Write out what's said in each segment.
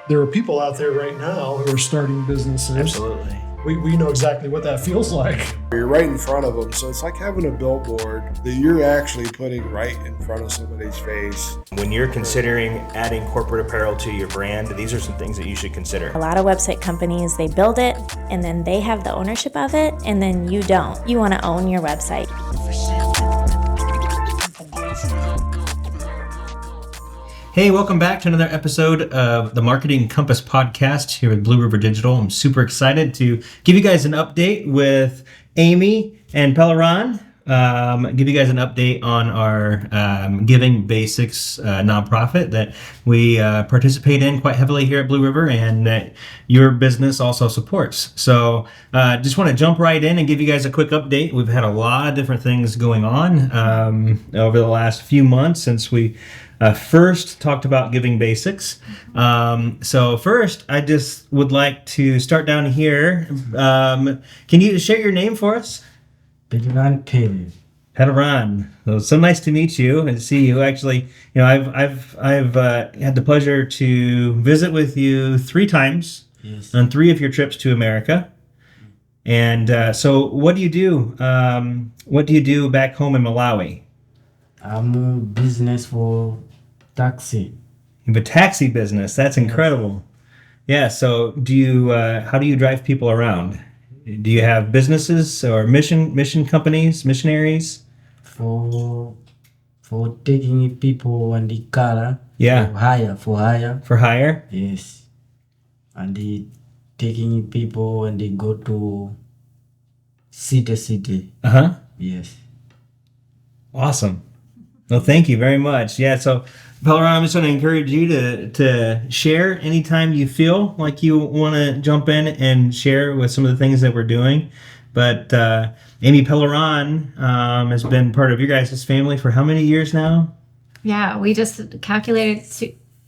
there are people out there right now who are starting businesses. Absolutely. We know exactly what that feels like. You're right in front of them, so it's like having a billboard that you're actually putting right in front of somebody's face. When you're considering adding corporate apparel to your brand, these are some things that you should consider. A lot of website companies, they build it and then they have the ownership of it, and then you don't. You want to own your website. Hey, welcome back to another episode of the Marketing Compass podcast here with Blue River Digital. I'm super excited to give you guys an update with Amy and Pilirani. Give you guys an update on our Giving Basics nonprofit that we participate in quite heavily here at Blue River, and that your business also supports. So just want to jump right in and give you guys a quick update. We've had a lot of different things going on over the last few months since we first talked about Giving Basics. So first, I just would like to start down here. Can you share your name for us? Pilirani. So nice to meet you and see you. Actually, you know, I've had the pleasure to visit with you 3 times on 3 of your trips to America. And so, what do you do? What do you do back home in Malawi? I'm a business for taxi. You have a taxi business. That's incredible. Yeah. So, do you? How do you drive people around? Do you have businesses or mission companies, missionaries? For taking people on the car. Yeah. For hire. For hire? Yes. And taking people when they go to city. Uh-huh. Yes. Awesome. Well, thank you very much. Yeah, so Pilirani, I'm just going to encourage you to share anytime you feel like you want to jump in and share with some of the things that we're doing. But Amy Pilirani has been part of your guys' family for how many years now? Yeah, we just calculated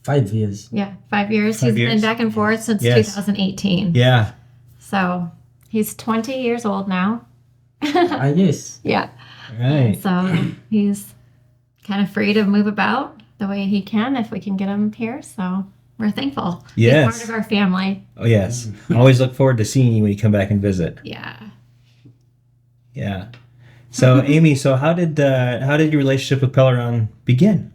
5 years. Yeah, 5 years. He's been back and forth since 2018. Yeah. So he's 20 years old now. Yes. Yeah. Right. So he's kind of free to move about the way he can if we can get him here. So we're thankful. Yes. He's part of our family. Oh, yes. I always look forward to seeing you when you come back and visit. Yeah. Yeah. So, Amy, how did your relationship with Pilirani begin?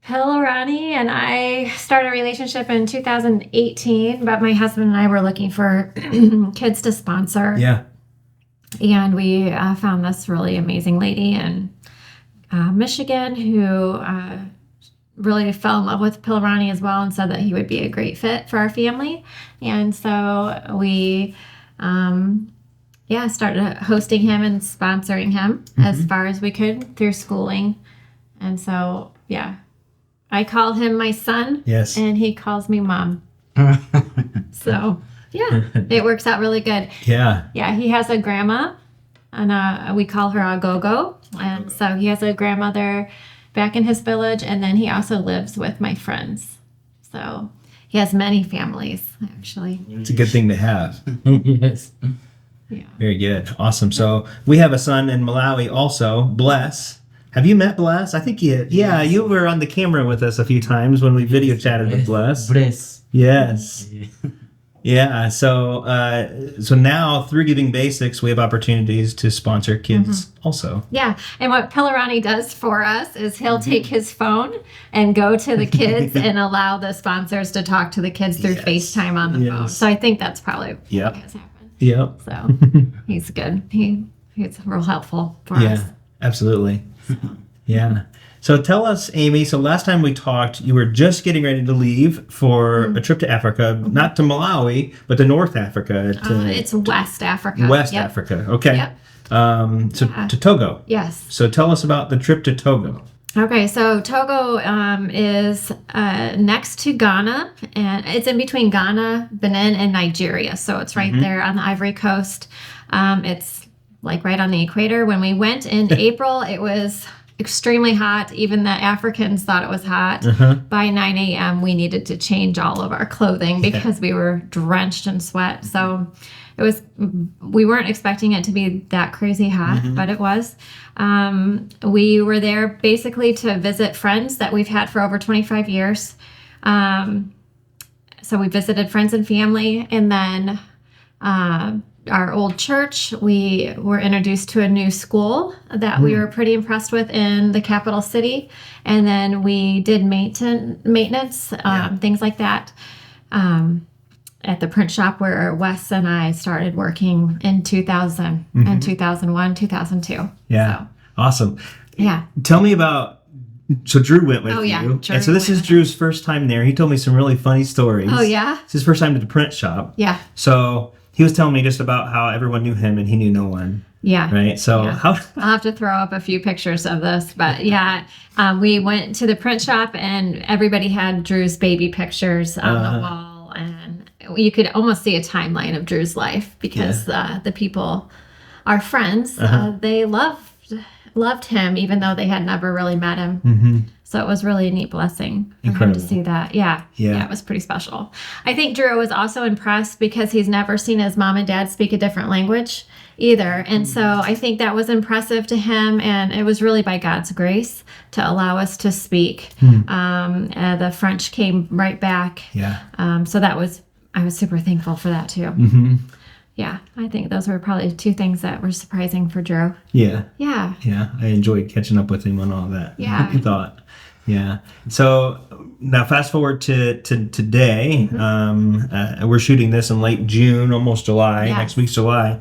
Pilirani and I started a relationship in 2018, but my husband and I were looking for kids to sponsor. Yeah. And we found this really amazing lady in Michigan who really fell in love with Pilirani as well and said that he would be a great fit for our family. And so we started hosting him and sponsoring him as far as we could through schooling. And so, I call him my son. Yes. And he calls me mom. So, it works out really good. Yeah. Yeah, he has a grandma, and we call her a go-go. And so he has a grandmother back in his village, and then he also lives with my friends. So he has many families, actually. It's a good thing to have. Yes. Yeah. Very good. Awesome. So we have a son in Malawi also, Bless. Have you met Bless? I think you were on the camera with us a few times when we video chatted with Bless. Bless. Yes. Yeah. So now through Giving Basics, we have opportunities to sponsor kids also. Yeah. And what Pilirani does for us is he'll take his phone and go to the kids and allow the sponsors to talk to the kids through FaceTime on the phone. So I think that's probably what has happened. Yep. So he's good. He's real helpful for us. Yeah, absolutely. Yeah. So tell us, Amy, so last time we talked, you were just getting ready to leave for a trip to Africa, not to Malawi, but to North Africa. It's West Africa. West Africa. Okay. Yep. To Togo. Yes. So tell us about the trip to Togo. Okay, so Togo is next to Ghana, and it's in between Ghana, Benin, and Nigeria. So it's right there on the Ivory Coast. It's like right on the equator. When we went in April, it was extremely hot. Even the Africans thought it was hot. By 9 a.m., we needed to change all of our clothing because we were drenched in sweat. So we weren't expecting it to be that crazy hot, but it was. We were there basically to visit friends that we've had for over 25 years. So we visited friends and family, and then our old church, we were introduced to a new school that we were pretty impressed with in the capital city. And then we did maintenance, things like that, at the print shop where Wes and I started working in 2000 and 2001, 2002. Yeah. So, Awesome. yeah. Tell me about, so Drew went with Oh, yeah. you. Drew And so this went is with Drew's first time there. He told me some really funny stories. Oh, yeah? It's his first time to the print shop. Yeah. So he was telling me just about how everyone knew him and he knew no one. Yeah. Right. So Yeah. how, I'll have to throw up a few pictures of this, but yeah, we went to the print shop and everybody had Drew's baby pictures on the wall, and you could almost see a timeline of Drew's life because the people, our friends, they loved him even though they had never really met him. So it was really a neat blessing for him to see that. Yeah, it was pretty special. I think Drew was also impressed because he's never seen his mom and dad speak a different language either. And so I think that was impressive to him, and it was really by God's grace to allow us to speak. The French came right back. Yeah. So I was super thankful for that too. Yeah, I think those were probably two things that were surprising for Drew. Yeah. Yeah. Yeah. I enjoyed catching up with him on all that. Yeah. I thought. Yeah. So now fast forward to today. We're shooting this in late June, almost July. Yes. Next week's July.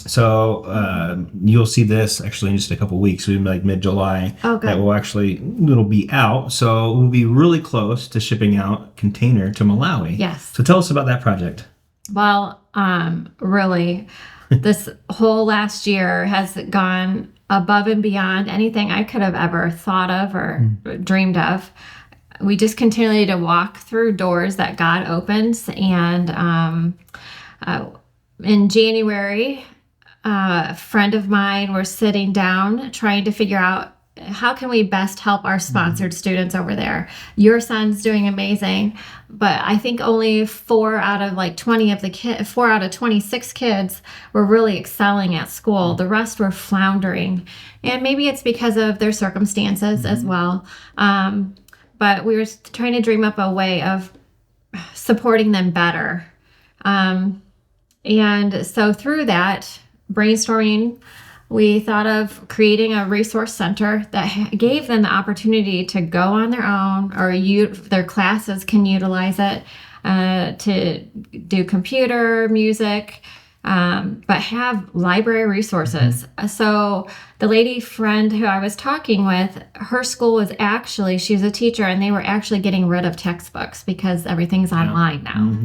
So you'll see this actually in just a couple weeks. We'll be like mid-July. Oh, good. It'll be out. So we'll be really close to shipping out container to Malawi. Yes. So tell us about that project. Well, really, this whole last year has gone above and beyond anything I could have ever thought of or dreamed of. We just continue to walk through doors that God opens. And in January, a friend of mine, we're sitting down trying to figure out how can we best help our sponsored students over there. Your son's doing amazing, but I think only 4 out of 4 out of 26 kids were really excelling at school. The rest were floundering, and maybe it's because of their circumstances as well. But we were trying to dream up a way of supporting them better. And so through that brainstorming, we thought of creating a resource center that gave them the opportunity to go on their own, or their classes can utilize it to do computer, music, but have library resources. So the lady friend who I was talking with, her school was she's a teacher, and they were actually getting rid of textbooks because everything's online now.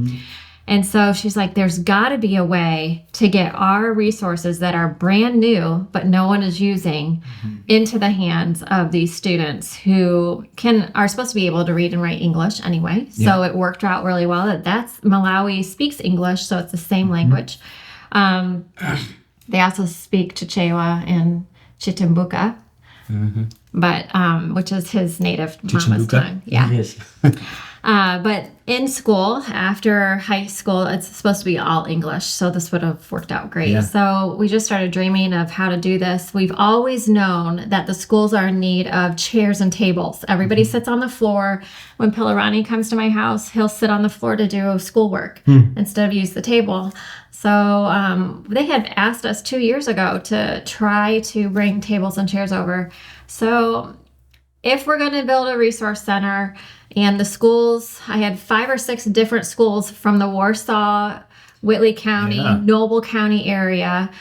And so she's like, there's got to be a way to get our resources that are brand new, but no one is using, into the hands of these students who are supposed to be able to read and write English anyway. So it worked out really well. That's Malawi speaks English, so it's the same language. They also speak Chichewa and Chitimbuka, but which is his native mama's tongue. Yeah. Yes. But in school, after high school, it's supposed to be all English. So this would have worked out great. Yeah. So we just started dreaming of how to do this. We've always known that the schools are in need of chairs and tables. Everybody sits on the floor. When Pilirani comes to my house, he'll sit on the floor to do schoolwork instead of use the table. So they had asked us 2 years ago to try to bring tables and chairs over. So if we're going to build a resource center, and the schools, I had 5 or 6 different schools from the Warsaw, Whitley County, Noble County area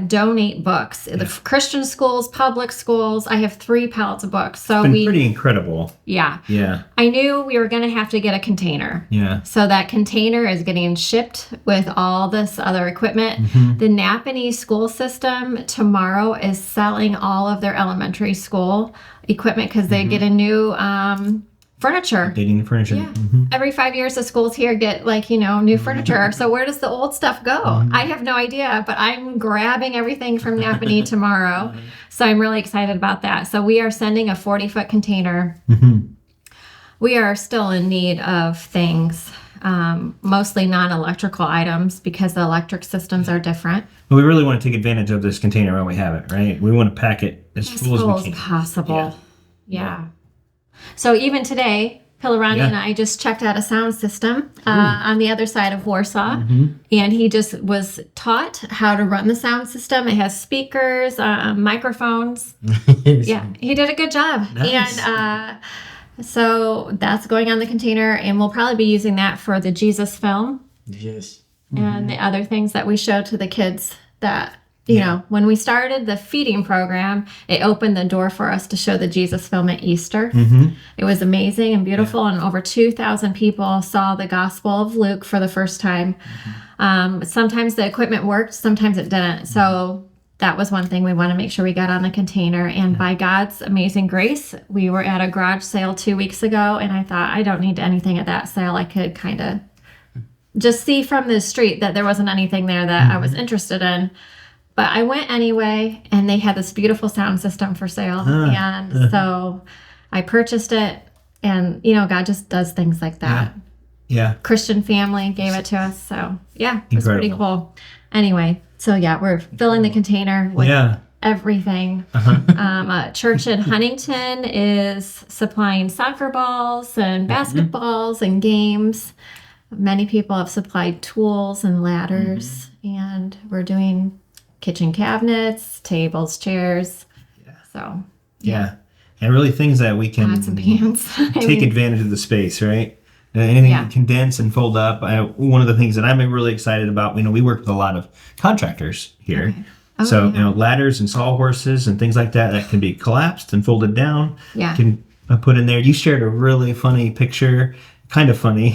donate books. The Christian schools, public schools, I have 3 pallets of books. So It's been pretty incredible. Yeah. Yeah. I knew we were going to have to get a container. Yeah. So that container is getting shipped with all this other equipment. The Napanee school system tomorrow is selling all of their elementary school equipment because they get a new furniture. Dating the furniture. Yeah. Every 5 years, the schools here get new furniture. So where does the old stuff go? I have no idea, but I'm grabbing everything from Napanee tomorrow. So I'm really excited about that. So we are sending a 40-foot container. We are still in need of things, mostly non-electrical items because the electric systems are different. Well, we really want to take advantage of this container while we have it, right? We want to pack it as full as we can. Possible. Yeah. So even today, Pilirani Yeah. and I just checked out a sound system on the other side of Warsaw, and he just was taught how to run the sound system. It has speakers, microphones. Yes. Yeah, he did a good job. Nice. And so that's going on the container, and we'll probably be using that for the Jesus film Yes. and the other things that we show to the kids that, you know, when we started the feeding program, it opened the door for us to show the Jesus film at Easter. It was amazing and beautiful, and over 2,000 people saw the Gospel of Luke for the first time. Sometimes the equipment worked, sometimes it didn't. So that was one thing we want to make sure we got on the container. And by God's amazing grace, we were at a garage sale 2 weeks ago, and I thought, I don't need anything at that sale. I could kind of just see from the street that there wasn't anything there that I was interested in. But I went anyway, and they had this beautiful sound system for sale. And so I purchased it, and, you know, God just does things like that. Yeah. Christian family gave it to us. So, yeah, it was pretty Incredible. cool. Anyway, so yeah, we're filling the container with everything. A church in Huntington is supplying soccer balls and basketballs and games. Many people have supplied tools and ladders, and we're doing kitchen cabinets, tables, chairs. So, Yeah. And really things that we can pots and pans. take advantage of the space, right? Anything Yeah. you condense and fold up. One of the things that I'm really excited about, you know, we work with a lot of contractors here. Okay. Oh, So, yeah. you know, ladders and sawhorses and things like that can be collapsed and folded down. Yeah. Can put in there. You shared a really funny picture, kind of funny,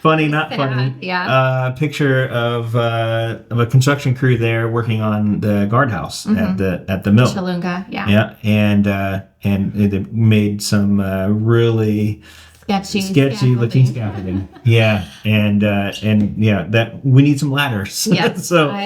funny, not funny. Yeah. Picture of a construction crew there working on the guardhouse at the mill. Chalunga, yeah. Yeah, and they made some really sketchy looking scaffolding. Yeah, and yeah, that we need some ladders. Yeah, So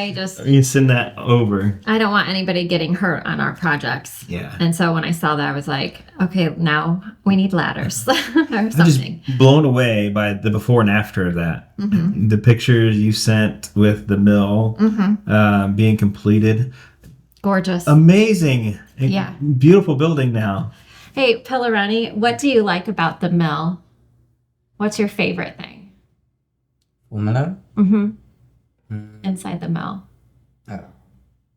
you send that over. I don't want anybody getting hurt on our projects. Yeah. And so when I saw that, I was like, okay, now we need ladders or I'm something. just blown away by the before and after of that. The pictures you sent with the mill being completed. Gorgeous. Amazing. Yeah. Beautiful building now. Hey, Pilirani, what do you like about the mill? What's your favorite thing? Umala? Inside the mill?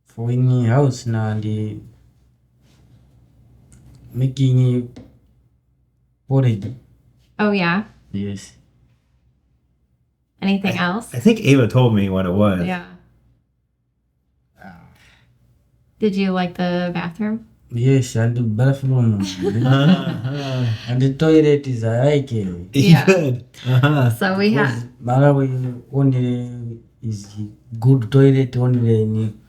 For any house now, the making porridge. Oh, yeah. Yes. Anything else? I think Ava told me what it was. Yeah. Did you like the bathroom? Yes, and the bathroom. And the toilet is a like it. Yeah. Good. So we have, Malawi only is good toilet only in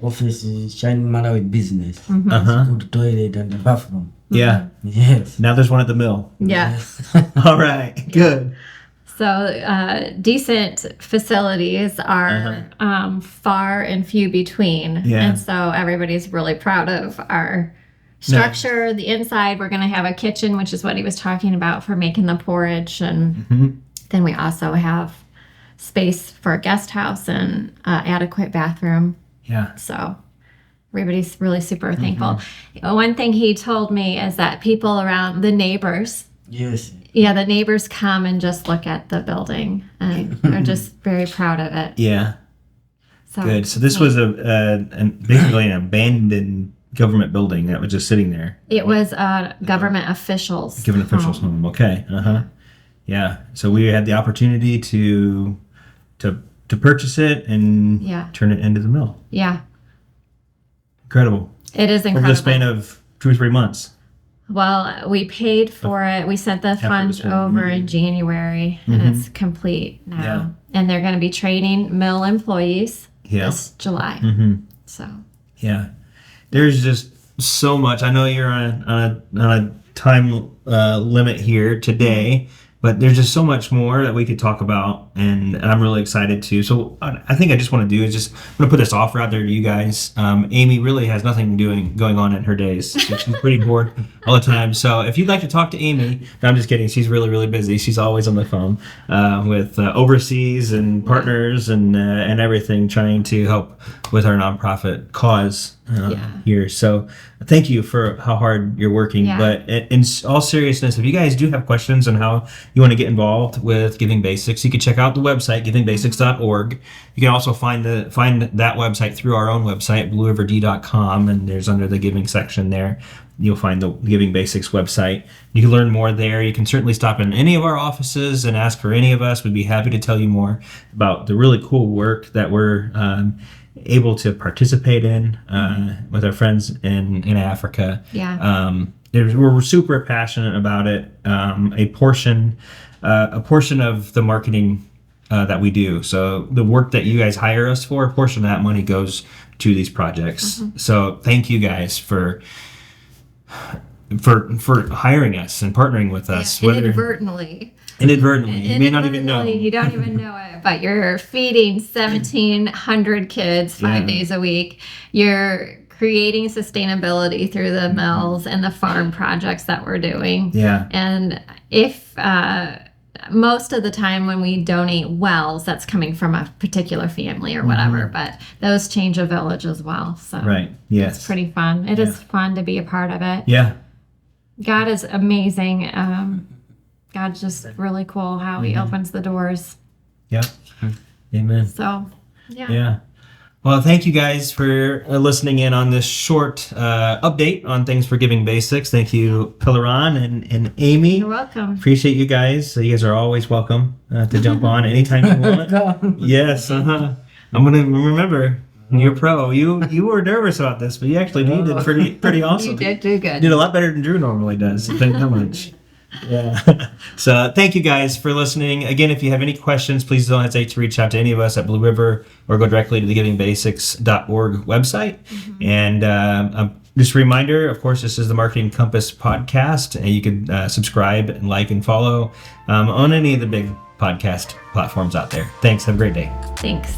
office shine Malawi business. Good toilet and the bathroom. Yeah. Yes. Now there's one at the mill. yeah. All right. Good. So decent facilities are far and few between. Yeah. And so everybody's really proud of our structure. The inside, we're going to have a kitchen, which is what he was talking about for making the porridge. And then we also have space for a guest house and adequate bathroom. Yeah. So everybody's really super thankful. One thing he told me is that people around the neighbors, Yes. yeah, the neighbors come and just look at the building and are just very proud of it. Yeah. So Good. So this was basically an abandoned government building that was just sitting there. It was government officials. Given officials home. Okay. Yeah. So we had the opportunity to purchase it and turn it into the mill. Yeah, Incredible. it is Over incredible. the span of 2 or 3 months. Well, we paid for it. We sent the funds been- over in January, and it's complete now. Yeah. And they're going to be training mill employees this July. So Yeah. There's just so much. I know you're on a time limit here today, But there's just so much more that we could talk about, and I'm really excited to. So I think I just want to do is just I'm going to put this offer out there to you guys. Amy really has nothing going on in her days. She's pretty bored all the time. So if you'd like to talk to Amy, no, I'm just kidding. She's really, really busy. She's always on the phone with overseas and partners and everything, trying to help with our nonprofit cause here. So thank you for how hard you're working. Yeah. But in all seriousness, if you guys do have questions on how you want to get involved with Giving Basics, you can check out the website, givingbasics.org. You can also find that website through our own website, blueriverd.com, and there's under the giving section there, you'll find the Giving Basics website. You can learn more there. You can certainly stop in any of our offices and ask for any of us. We'd be happy to tell you more about the really cool work that we're able to participate in with our friends in Africa. Yeah. We're super passionate about it. A portion of the marketing that we do. So the work that you guys hire us for, a portion of that money goes to these projects. So thank you guys for hiring us and partnering with us. Yeah, inadvertently. You may not even know. You don't even know it, but you're feeding 1,700 kids 5 days a week. You're creating sustainability through the mills and the farm projects that we're doing. Yeah. And if most of the time when we donate wells, that's coming from a particular family or whatever, but those change a village as well. So right. Yes. it's pretty fun. It is fun to be a part of it. Yeah. God is amazing. God's just really cool how he opens the doors. Yeah. Amen. So, yeah. Yeah. Well, thank you guys for listening in on this short update on things for Giving Basics. Thank you, Pilirani and Amy. You're welcome. Appreciate you guys. You guys are always welcome to jump on anytime you want. Yes. I'm gonna remember. You're pro. You were nervous about this, but you actually did pretty awesome. You did do good. You did a lot better than Drew normally does. Thank you so much. Yeah. So thank you guys for listening. Again, if you have any questions, please don't hesitate to reach out to any of us at Blue River or go directly to the givingbasics.org website. And just a reminder, of course, this is the Marketing Compass podcast, and you can subscribe and like and follow on any of the big podcast platforms out there. Thanks. Have a great day. Thanks.